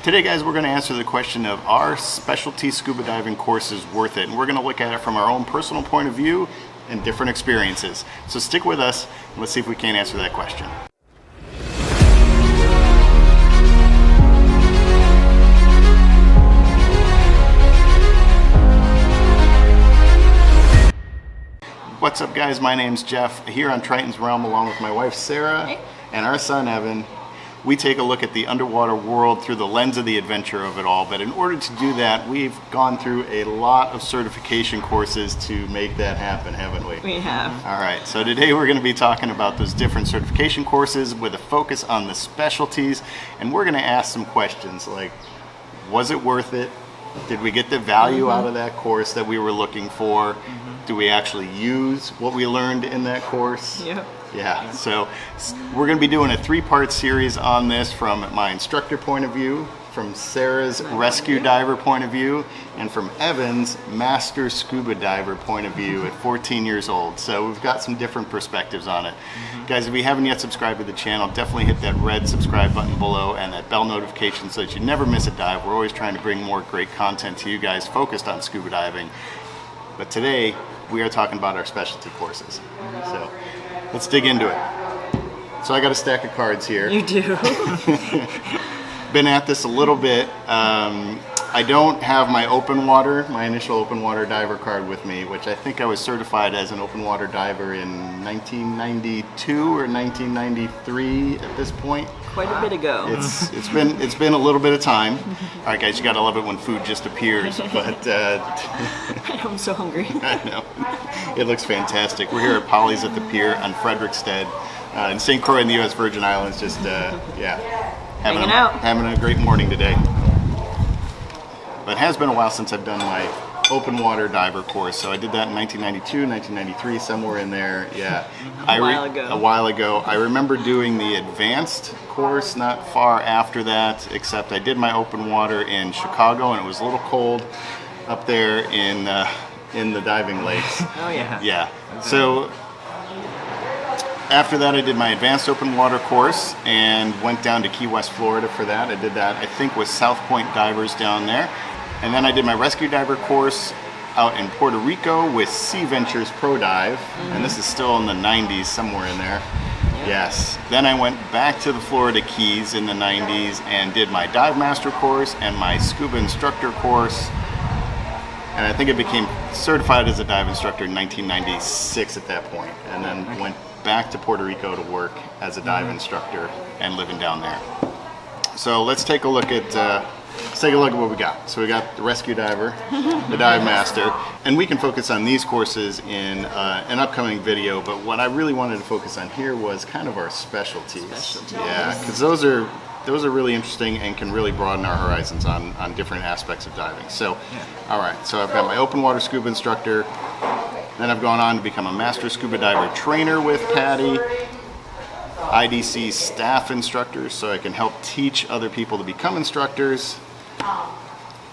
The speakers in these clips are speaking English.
Today, guys, we're going to answer the question of, are specialty scuba diving courses worth it? And we're going to look at it from our own personal point of view and different experiences. So stick with us and let's see if we can answer that question. What's up, guys? My name's Jeff, here on Triton's Realm along with my wife Sara and our son Evan. We take a look at the underwater world through the lens of the adventure of it all, but in order to do that, we've gone through a lot of certification courses to make that happen, haven't we? We have. All right, so today we're going to be talking about those different certification courses with a focus on the specialties, and we're going to ask some questions like, was it worth it? Did we get the value out of that course that we were looking for? Do we actually use what we learned in that course? Yep. Yeah, so we're going to be doing a three-part series on this from my instructor point of view, from Sara's rescue diver point of view, and from Evan's master scuba diver point of view at 14 years old. So we've got some different perspectives on it. Guys, if you haven't yet subscribed to the channel, definitely hit that red subscribe button below and that bell notification so that you never miss a dive. We're always trying to bring more great content to you guys focused on scuba diving. But today, we are talking about our specialty courses. So let's dig into it. So I got a stack of cards here. You do. Been at this a little bit. I don't have my my initial open water diver card with me, which I think I was certified as an open water diver in 1992 or 1993 at this point. Quite a bit ago. It's been a little bit of time. All right, guys, you gotta love it when food just appears. But I'm so hungry. I know. It looks fantastic. We're here at Polly's at the pier on Frederickstead in St. Croix in the U.S. Virgin Islands. Just having a great morning today. But it has been a while since I've done my open water diver course. So I did that in 1992, 1993, somewhere in there. Yeah, a while ago. I remember doing the advanced course not far after that, except I did my open water in Chicago, and it was a little cold up there in the diving lakes. Oh yeah. Yeah. So after that, I did my advanced open water course and went down to Key West, Florida for that. I did that, I think, with South Point Divers down there. And then I did my rescue diver course out in Puerto Rico with Sea Ventures Pro Dive. And this is still in the 90s, somewhere in there. Yep. Yes. Then I went back to the Florida Keys in the 90s and did my Dive Master course and my Scuba Instructor course. And I think I became certified as a dive instructor in 1996 at that point. And then went back to Puerto Rico to work as a dive instructor and living down there. So let's take a look at what we got. So we got the rescue diver, the dive master, and we can focus on these courses in an upcoming video. But what I really wanted to focus on here was kind of our specialties. Yeah, because those are really interesting and can really broaden our horizons on different aspects of diving. So, all right. So I've got my open water scuba instructor. Then I've gone on to become a master scuba diver trainer with Patty, IDC staff instructor, so I can help teach other people to become instructors. All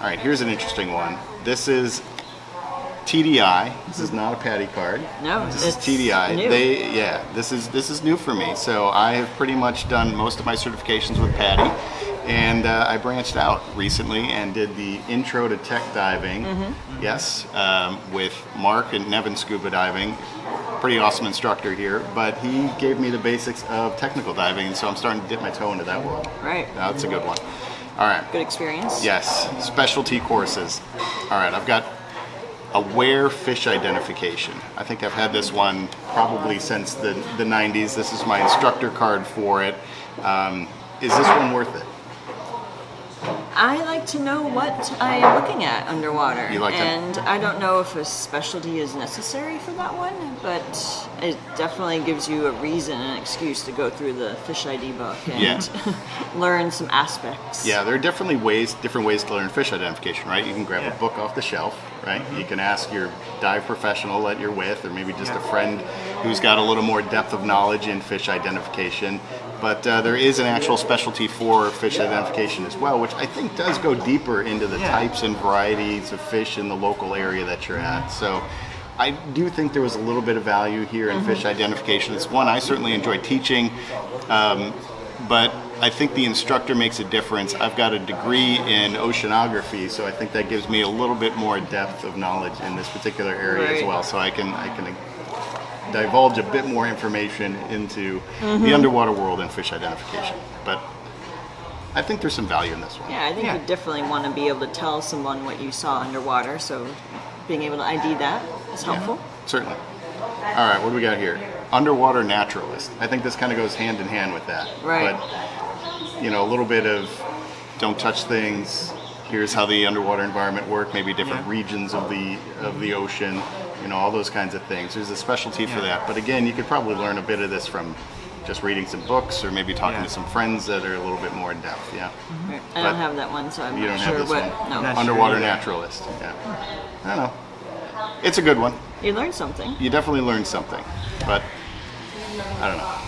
right, here's an interesting one. This is TDI. This is not a Patty card. No, this is TDI. New. This is new for me. So I have pretty much done most of my certifications with Patty. And I branched out recently and did the Intro to Tech Diving, with Mark and Nevin Scuba Diving. Pretty awesome instructor here, but he gave me the basics of technical diving, and so I'm starting to dip my toe into that world. Right. That's a good one. All right. Good experience. Yes, specialty courses. All right, I've got Aware Fish Identification. I think I've had this one probably since the 90s. This is my instructor card for it. Is this one worth it? I like to know what I am looking at underwater. You like and I don't know if a specialty is necessary for that one, but it definitely gives you a reason, an excuse to go through the Fish ID book and learn some aspects. Yeah, there are definitely different ways to learn fish identification, right? You can grab a book off the shelf, right? You can ask your dive professional that you're with, or maybe just a friend who's got a little more depth of knowledge in fish identification. But there is an actual specialty for fish identification as well, which I think does go deeper into the types and varieties of fish in the local area that you're at. So I do think there was a little bit of value here in fish identification. It's one I certainly enjoy teaching, but I think the instructor makes a difference. I've got a degree in oceanography, so I think that gives me a little bit more depth of knowledge in this particular area as well. So I can divulge a bit more information into the underwater world and fish identification. But I think there's some value in this one. Yeah, I think you definitely want to be able to tell someone what you saw underwater, so being able to ID that is helpful. Yeah, certainly. All right, what do we got here? Underwater Naturalist. I think this kind of goes hand in hand with that. Right. But, a little bit of don't touch things. Here's how the underwater environment works, maybe different regions of the ocean, all those kinds of things. There's a specialty for that. But again, you could probably learn a bit of this from just reading some books or maybe talking to some friends that are a little bit more in depth. Yeah. Right. I don't have that one, so I'm you don't not have sure this what. one? No. Underwater Naturalist. Yeah. I don't know. It's a good one. You learned something. You definitely learned something, but I don't know.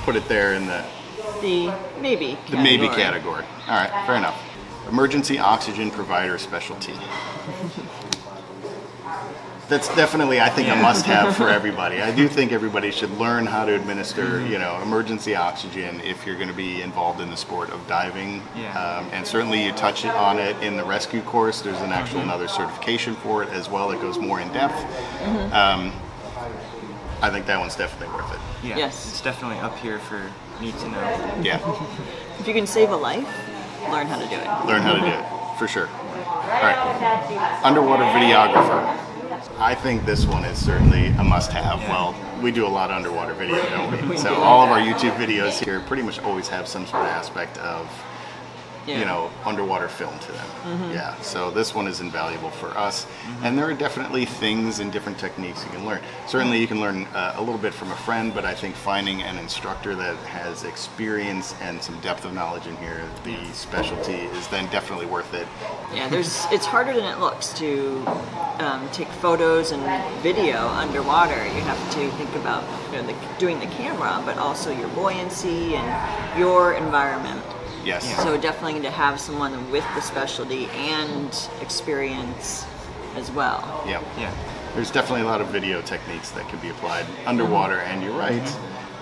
Put it there in the maybe category. All right, fair enough. Emergency oxygen provider specialty. That's definitely, I think, a must-have for everybody. I do think everybody should learn how to administer, emergency oxygen if you're going to be involved in the sport of diving. And certainly you touch on it in the rescue course. There's an actual another certification for it as well. It goes more in depth. I think that one's definitely worth it. Yeah, Yes. it's definitely up here for me to know. Yeah, If you can save a life, learn how to do it. learn how to do it, for sure. All right, underwater videographer. I think this one is certainly a must-have. Well, we do a lot of underwater video, don't we? So all of our YouTube videos here pretty much always have some sort of aspect of, underwater film to them. Yeah, so this one is invaluable for us. And there are definitely things and different techniques you can learn. Certainly you can learn a little bit from a friend, but I think finding an instructor that has experience and some depth of knowledge in here, the specialty, is then definitely worth it. Yeah, it's harder than it looks to take photos and video underwater. You have to think about doing the camera, but also your buoyancy and your environment. Yes. So definitely to have someone with the specialty and experience as well. Yeah. Yeah. There's definitely a lot of video techniques that can be applied underwater, and you're right.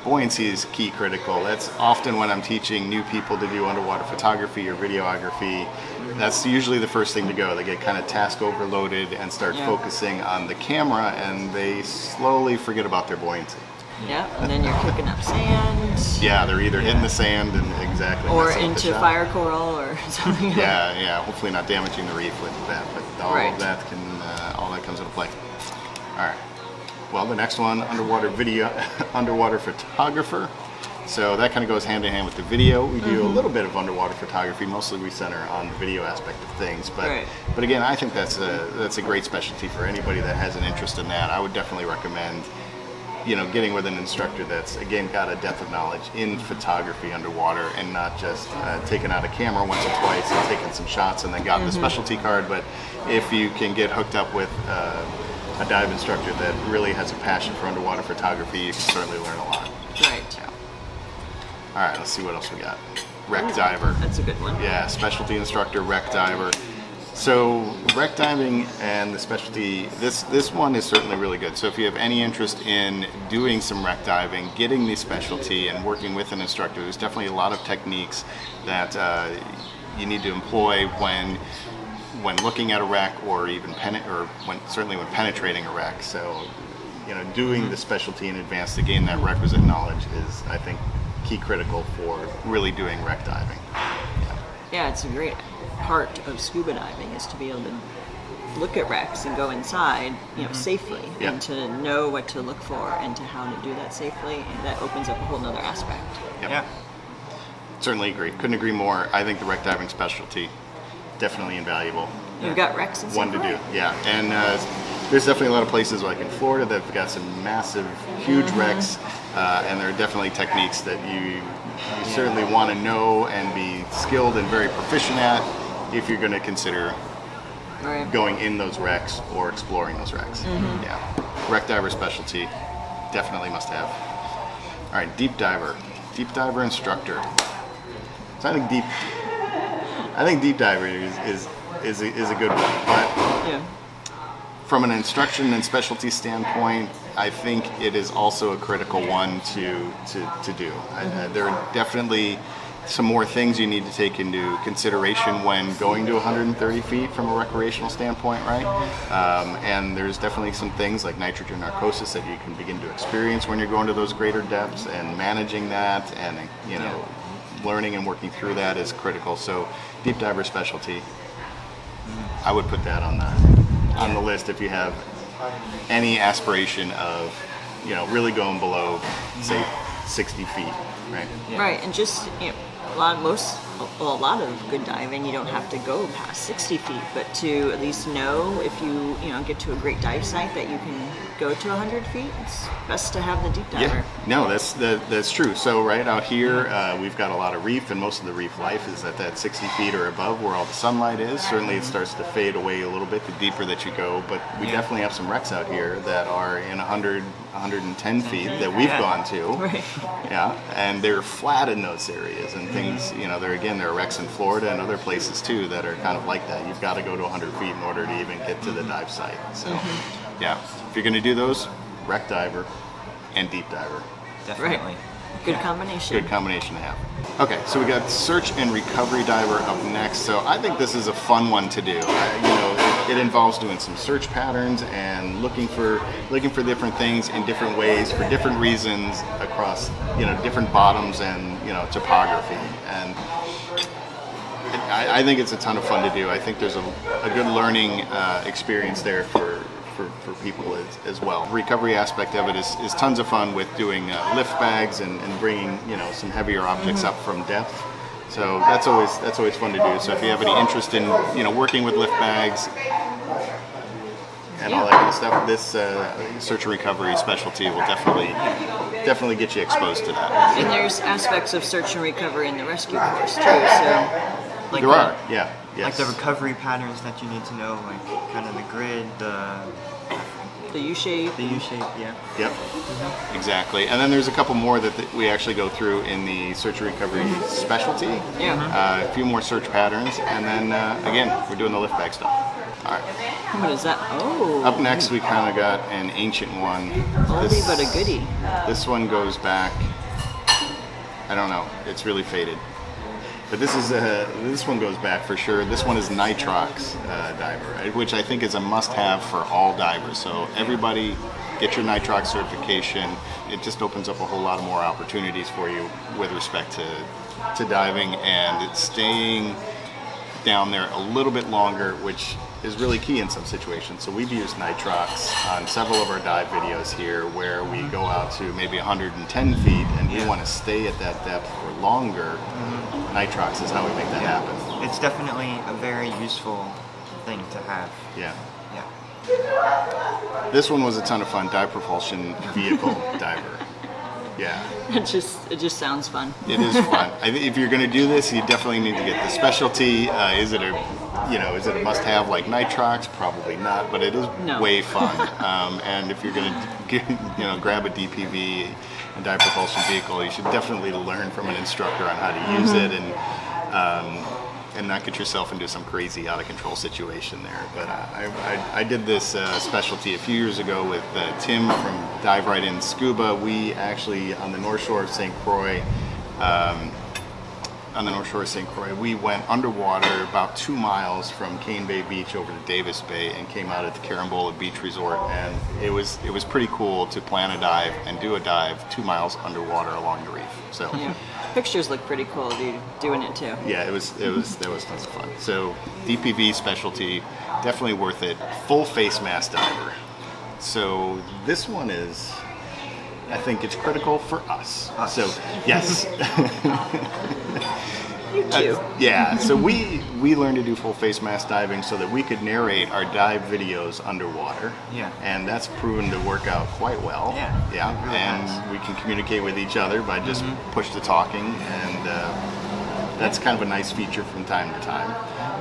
Buoyancy is key critical. That's often when I'm teaching new people to do underwater photography or videography. That's usually the first thing to go. They get kind of task overloaded and start focusing on the camera, and they slowly forget about their buoyancy. Yeah, and then you're kicking up sand. Yeah, they're either hitting the sand and exactly Or messing up the into shot. fire coral or something. Yeah. Hopefully not damaging the reef with that, but all Right. of that all that comes into play. All right. Well, the next one, underwater photographer. So that kind of goes hand in hand with the video. We do a little bit of underwater photography. Mostly we center on the video aspect of things. But again, I think that's a great specialty for anybody that has an interest in that. I would definitely recommend getting with an instructor that's, again, got a depth of knowledge in photography underwater and not just taking out a camera once or twice and taking some shots and then got the specialty card. But if you can get hooked up with a dive instructor that really has a passion for underwater photography, you can certainly learn a lot. Right. All right, let's see what else we got. Wreck diver. That's a good one. Yeah, specialty instructor, wreck diver. So wreck diving and the specialty, this one is certainly really good. So if you have any interest in doing some wreck diving, getting the specialty and working with an instructor, there's definitely a lot of techniques that you need to employ when looking at a wreck, or even certainly when penetrating a wreck. So doing the specialty in advance to gain that requisite knowledge is, I think, key critical for really doing wreck diving. Yeah, it's a great part of scuba diving is to be able to look at wrecks and go inside, safely, and to know what to look for and to how to do that safely. And that opens up a whole nother aspect. Yep. Yeah. Certainly agree. Couldn't agree more. I think the wreck diving specialty, definitely invaluable. You've got wrecks and One to do, yeah. And there's definitely a lot of places like in Florida that have got some massive, huge wrecks, and there are definitely techniques that you certainly want to know and be skilled and very proficient at if you're going to consider going in those wrecks or exploring those wrecks. Yeah, wreck diver specialty, definitely must have. All right, deep diver instructor. So I think deep diver is a good one, but from an instruction and specialty standpoint, I think it is also a critical one to do. There are definitely some more things you need to take into consideration when going to 130 feet from a recreational standpoint, right? And there's definitely some things like nitrogen narcosis that you can begin to experience when you're going to those greater depths, and managing that and, you know, learning and working through that is critical. So deep diver specialty, I would put that on the list if you have any aspiration of, you know, really going below, say, 60 feet, right? Right, and just, you know, a lot of good diving, you don't have to go past 60 feet, but to at least know if you get to a great dive site that you can go to 100 feet, it's best to have the deep diver. Yeah, no, that's true. So right out here, we've got a lot of reef, and most of the reef life is at that 60 feet or above where all the sunlight is. Certainly it starts to fade away a little bit the deeper that you go, but we definitely have some wrecks out here that are in 100, 110 feet that we've gone to. Right. Yeah, and they're flat in those areas, and things, you know, there are wrecks in Florida and other places too that are kind of like that. You've got to go to 100 feet in order to even get to the dive site. So, yeah, if you're going to do those, wreck diver and deep diver. Definitely. Right. Good combination. Good combination to have. Okay, so we got search and recovery diver up next. So I think this is a fun one to do. It involves doing some search patterns and looking for different things in different ways for different reasons across, you know, different bottoms and, you know, topography. And I think it's a ton of fun to do. I think there's a good learning experience there for people as well. The recovery aspect of it is tons of fun with doing lift bags and bringing, you know, some heavier objects up from depth. So that's always fun to do. So if you have any interest in, you know, working with lift bags and all that kind of stuff, this search and recovery specialty will definitely get you exposed to that. And there's aspects of search and recovery in the rescue course too. So Like There are, yeah. Yes. Like the recovery patterns that you need to know, like kind of the grid, the U-shape. the U-shape, yeah. Yep, exactly. And then there's a couple more that we actually go through in the search and recovery specialty. Yeah. A few more search patterns, and then again, we're doing the lift bag stuff. All right. What is that? Oh. Up next, we kind of got an ancient one. Oldie but a goodie. This one goes back, I don't know, it's really faded. But this one goes back for sure. This one is Nitrox diver, right? Which I think is a must-have for all divers. So everybody get your Nitrox certification. It just opens up a whole lot more opportunities for you with respect to diving, and it's staying down there a little bit longer, which is really key in some situations. So we've used Nitrox on several of our dive videos here where we go out to maybe 110 feet and we want to stay at that depth for longer. Nitrox is how we make that happen. It's definitely a very useful thing to have. Yeah. Yeah. This one was a ton of fun. Dive propulsion vehicle diver. Yeah. It just sounds fun. It is fun. If you're going to do this, you definitely need to get the specialty. Is it a must-have like Nitrox? Probably not, but it is way fun. And if you're going to grab a DPV and dive propulsion vehicle, you should definitely learn from an instructor on how to use it and not get yourself into some crazy out-of-control situation there. But I did this specialty a few years ago with Tim from Dive Right In Scuba. We actually, on the North Shore of St. Croix, we went underwater about 2 miles from Cane Bay Beach over to Davis Bay and came out at the Carambola Beach Resort. And it was pretty cool to plan a dive and do a dive 2 miles underwater along the reef. So. Yeah. Pictures look pretty cool of you doing it too. Yeah, that was tons of fun. So DPV specialty, definitely worth it. Full face mask diver. So this one is, I think it's critical for us. So yes. You too. Yeah, so we learned to do full face mask diving so that we could narrate our dive videos underwater. Yeah. And that's proven to work out quite well. Yeah. Yeah. It really And has. we can communicate with each other by just push to talking, and that's kind of a nice feature from time to time.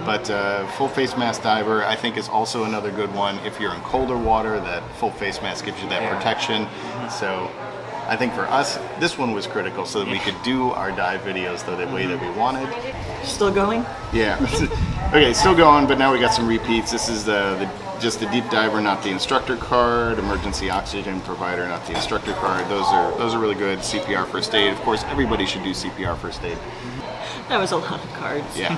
But full face mask diver, I think, is also another good one. If you're in colder water, that full face mask gives you that protection. So I think for us, this one was critical so that we could do our dive videos the way that we wanted. Still going? Yeah. Okay, still going, but now we got some repeats. This is just the deep diver, not the instructor card. Emergency oxygen provider, not the instructor card. Those are really good. CPR first aid. Of course, everybody should do CPR first aid. That was a lot of cards. Yeah.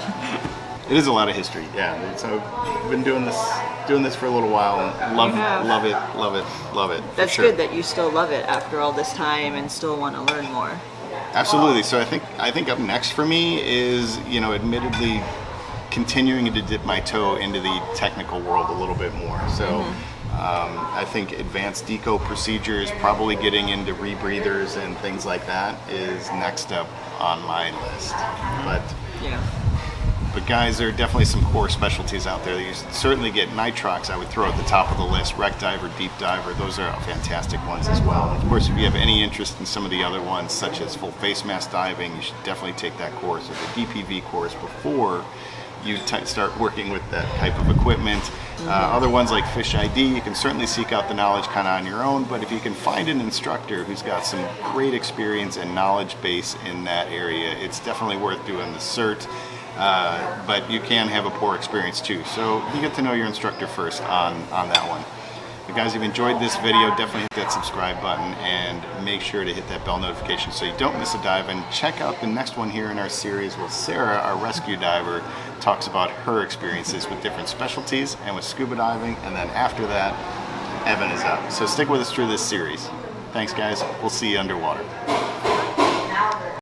It is a lot of history. Yeah. So I've been doing this for a little while, and love it. For That's sure. good that you still love it after all this time and still want to learn more. Absolutely. So I think up next for me is, admittedly continuing to dip my toe into the technical world a little bit more. So I think advanced deco procedures, probably getting into rebreathers and things like that is next up on my list. But guys, there are definitely some core specialties out there that you certainly get. Nitrox, I would throw at the top of the list. Wreck diver, deep diver, those are fantastic ones as well. And of course, if you have any interest in some of the other ones, such as full face mask diving, you should definitely take that course or the DPV course before you start working with that type of equipment. Other ones like Fish ID, you can certainly seek out the knowledge kind of on your own, but if you can find an instructor who's got some great experience and knowledge base in that area, it's definitely worth doing the cert. But you can have a poor experience too. So you get to know your instructor first on that one. But guys, if you enjoyed this video, definitely hit that subscribe button and make sure to hit that bell notification so you don't miss a dive. And check out the next one here in our series with Sara, our rescue diver, talks about her experiences with different specialties and with scuba diving. And then after that, Evan is up. So stick with us through this series. Thanks guys, we'll see you underwater.